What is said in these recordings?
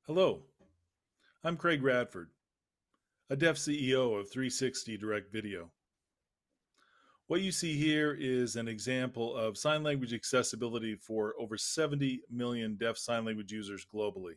Hello, I'm Craig Radford, a deaf CEO of 360 Direct Video. What you see here is an example of sign language accessibility for over 70 million deaf sign language users globally.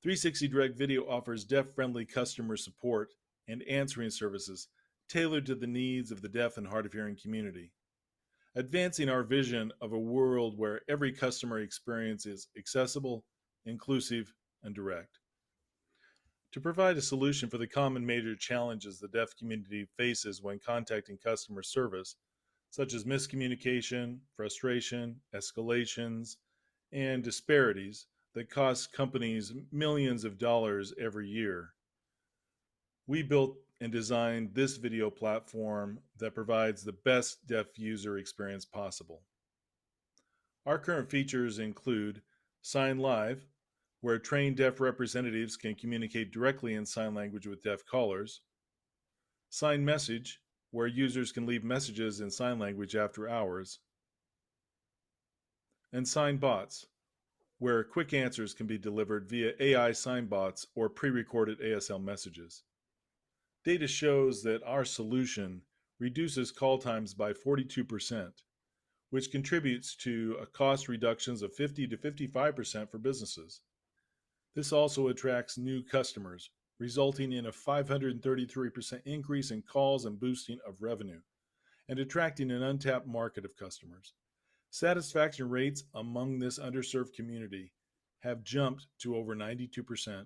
360 Direct Video offers deaf-friendly customer support and answering services tailored to the needs of the deaf and hard of hearing community, advancing our vision of a world where every customer experience is accessible, inclusive, and direct. To provide a solution for the common major challenges the deaf community faces when contacting customer service, such as miscommunication, frustration, escalations, and disparities that cost companies millions of dollars every year, we built and designed this video platform that provides the best deaf user experience possible. Our current features include Sign Live, where trained deaf representatives can communicate directly in sign language with deaf callers; Sign Message, where users can leave messages in sign language after hours; and Sign Bots, where quick answers can be delivered via AI sign bots or pre-recorded ASL messages. Data shows that our solution reduces call times by 42%, which contributes to cost reductions of 50 to 55% for businesses. This also attracts new customers, resulting in a 533% increase in calls and boosting of revenue, and attracting an untapped market of customers. Satisfaction rates among this underserved community have jumped to over 92%.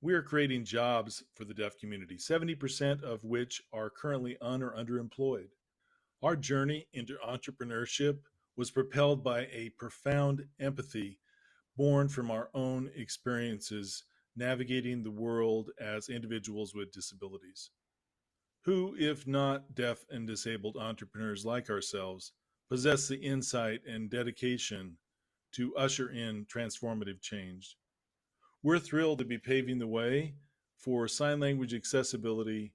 We are creating jobs for the deaf community, 70% of which are currently or underemployed. Our journey into entrepreneurship was propelled by a profound empathy born from our own experiences navigating the world as individuals with disabilities. Who, if not deaf and disabled entrepreneurs like ourselves, possess the insight and dedication to usher in transformative change? We're thrilled to be paving the way for sign language accessibility,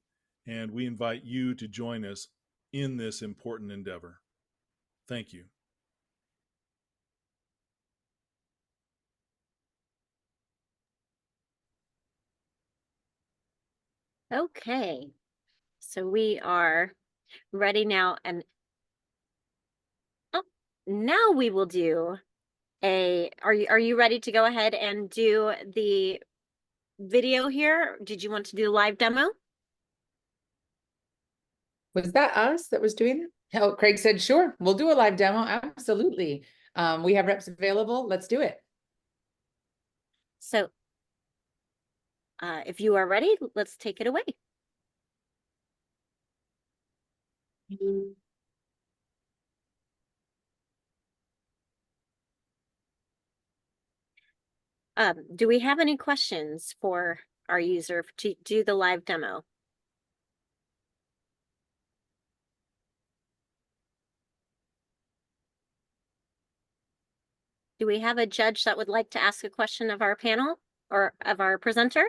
and we invite you to join us in this important endeavor. Thank you. Okay, so we are ready now, and now we will do are you ready to go ahead and do the video here? Did you want to do a live demo? Was that us that was doing it? Hell, Craig said, sure, we'll do a live demo. Absolutely. We have reps available. Let's do it. So if you are ready, let's take it away. Do we have any questions for our user to do the live demo? Do we have a judge that would like to ask a question of our panel or of our presenter?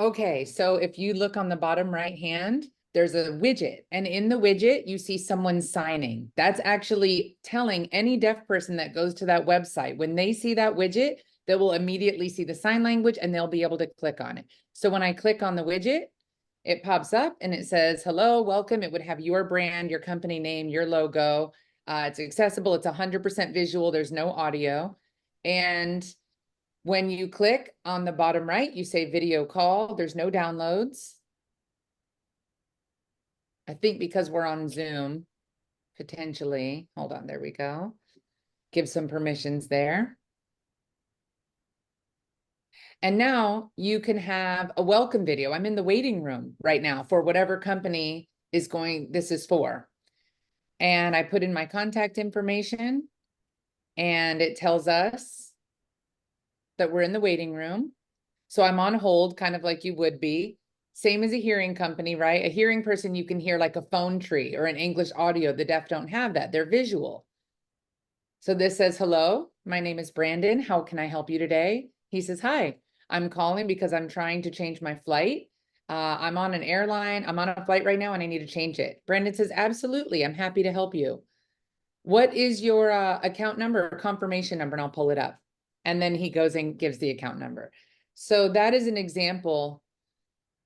Okay, so if you look on the bottom right hand, there's a widget, and in the widget, you see someone signing. That's actually telling any deaf person that goes to that website, when they see that widget, they will immediately see the sign language and they'll be able to click on it. So when I click on the widget, it pops up and it says, hello, welcome. It would have your brand, your company name, your logo. It's accessible. It's 100% visual. There's no audio. And when you click on the bottom right, you say video call. There's no downloads. I think because we're on Zoom, potentially. Hold on, there we go. Give some permissions there. And now you can have a welcome video. I'm in the waiting room right now for whatever company this is for. And I put in my contact information and it tells us that we're in the waiting room. So I'm on hold, kind of like you would be. Same as a hearing company, right? A hearing person, you can hear like a phone tree or an English audio. The deaf don't have that. They're visual. So this says, hello, my name is Brandon. How can I help you today? He says, hi, I'm calling because I'm trying to change my flight. I'm on an airline. I'm on a flight right now and I need to change it. Brandon says, absolutely. I'm happy to help you. What is your account number or confirmation number? And I'll pull it up. And then he goes and gives the account number. So that is an example.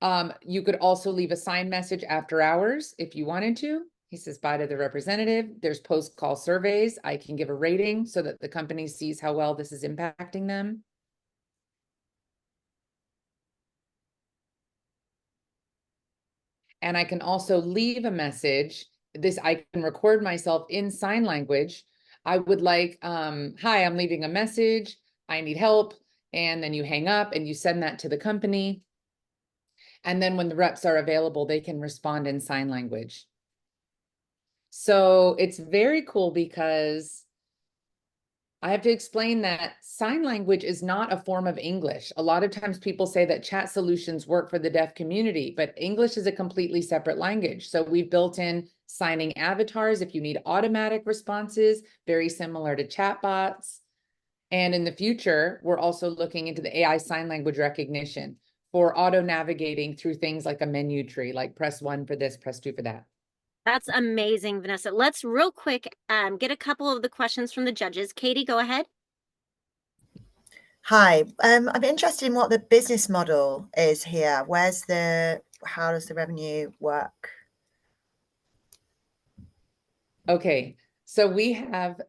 You could also leave a sign message after hours if you wanted to. He says, bye to the representative. There's post-call surveys. I can give a rating so that the company sees how well this is impacting them. And I can also leave a message. I can record myself in sign language. I would like, hi, I'm leaving a message. I need help. And then you hang up and you send that to the company. And then when the reps are available, they can respond in sign language. So it's very cool because I have to explain that sign language is not a form of English. A lot of times people say that chat solutions work for the deaf community, but English is a completely separate language. So we've built in signing avatars if you need automatic responses, very similar to chatbots. And in the future, we're also looking into the AI sign language recognition for auto navigating through things like a menu tree, like press 1 for this, press 2 for that. That's amazing, Vanessa. Let's real quick get a couple of the questions from the judges. Katie, go ahead. Hi, I'm interested in what the business model is here. How does the revenue work? Okay, so we have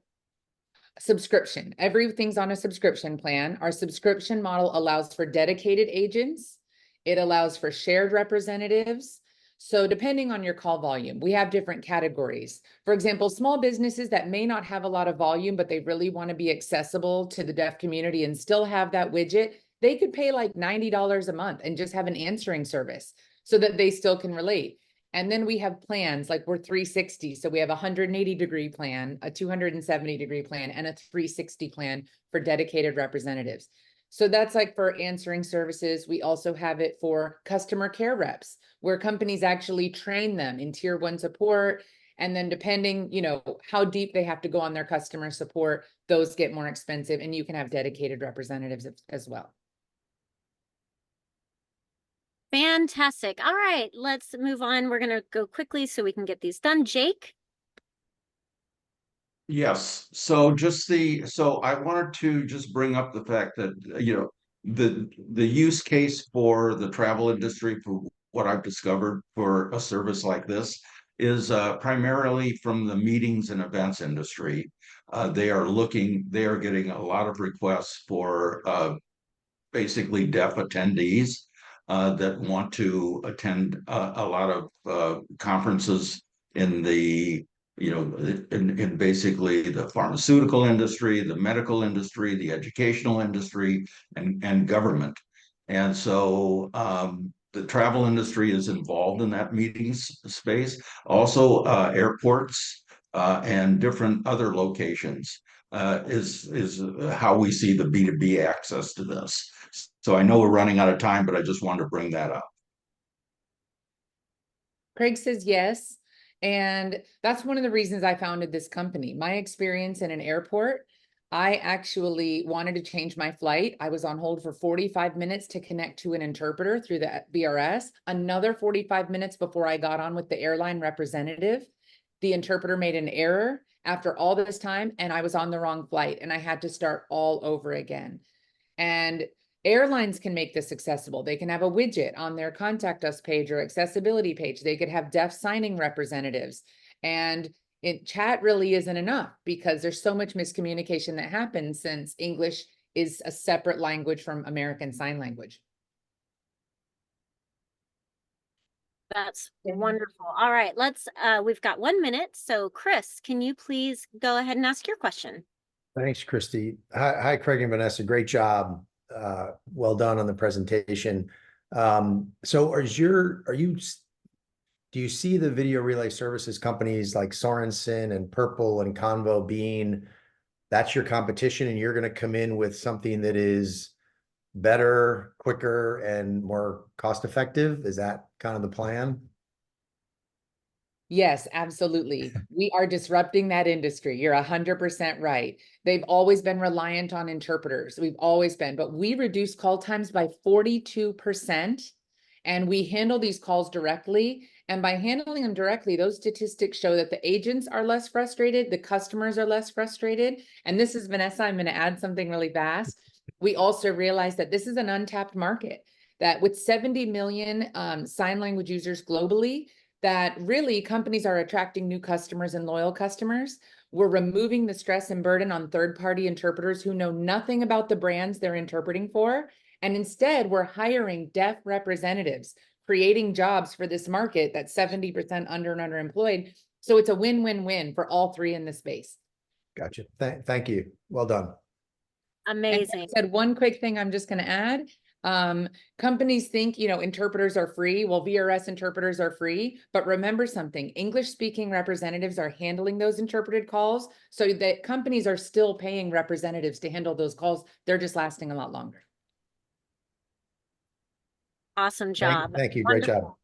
subscription. Everything's on a subscription plan. Our subscription model allows for dedicated agents. It allows for shared representatives. So depending on your call volume, we have different categories. For example, small businesses that may not have a lot of volume, but they really want to be accessible to the deaf community and still have that widget, they could pay like $90 a month and just have an answering service so that they still can relate. And then we have plans like we're 360. So we have a 180-degree plan, a 270-degree plan, and a 360 plan for dedicated representatives. So that's like for answering services. We also have it for customer care reps, where companies actually train them in tier 1 support. And then depending, how deep they have to go on their customer support, those get more expensive, and you can have dedicated representatives as well. Fantastic. All right, let's move on. We're going to go quickly so we can get these done. Jake? Yes. So I wanted to just bring up the fact that, the use case for the travel industry, for what I've discovered for a service like this, is primarily from the meetings and events industry. They are getting a lot of requests for basically deaf attendees that want to attend a lot of conferences in the in basically the pharmaceutical industry, the medical industry, the educational industry, and government. And so the travel industry is involved in that meetings space. Also, airports and different other locations is how we see the B2B access to this. So I know we're running out of time, but I just wanted to bring that up. Craig says yes. And that's one of the reasons I founded this company. My experience in an airport, I actually wanted to change my flight. I was on hold for 45 minutes to connect to an interpreter through the BRS, another 45 minutes before I got on with the airline representative. The interpreter made an error after all this time, and I was on the wrong flight, and I had to start all over again. And airlines can make this accessible. They can have a widget on their contact us page or accessibility page. They could have deaf signing representatives. And chat really isn't enough because there's so much miscommunication that happens since English is a separate language from American Sign Language. That's wonderful. All right, we've got 1 minute. So Chris, can you please go ahead and ask your question? Thanks, Christy. Hi, Craig and Vanessa. Great job. Well done on the presentation. So do you see the video relay services companies like Sorensen and Purple and Convo being, that's your competition and you're going to come in with something that is better, quicker, and more cost effective? Is that kind of the plan? Yes, absolutely. We are disrupting that industry. You're 100% right. They've always been reliant on interpreters. We've always been, but we reduce call times by 42%, and we handle these calls directly. And by handling them directly, those statistics show that the agents are less frustrated, the customers are less frustrated. And this is Vanessa, I'm going to add something really fast. We also realize that this is an untapped market, that with 70 million sign language users globally, that really companies are attracting new customers and loyal customers. We're removing the stress and burden on third-party interpreters who know nothing about the brands they're interpreting for. And instead, we're hiring deaf representatives, creating jobs for this market that's 70% under and underemployed. So it's a win-win-win for all three in this space. Gotcha. Thank you. Well done. Amazing. And I said one quick thing I'm just going to add. Companies think, you know, interpreters are free. Well, VRS interpreters are free, but remember something, English speaking representatives are handling those interpreted calls, so that companies are still paying representatives to handle those calls. They're just lasting a lot longer. Awesome job. Thank you. Great Wonderful. job.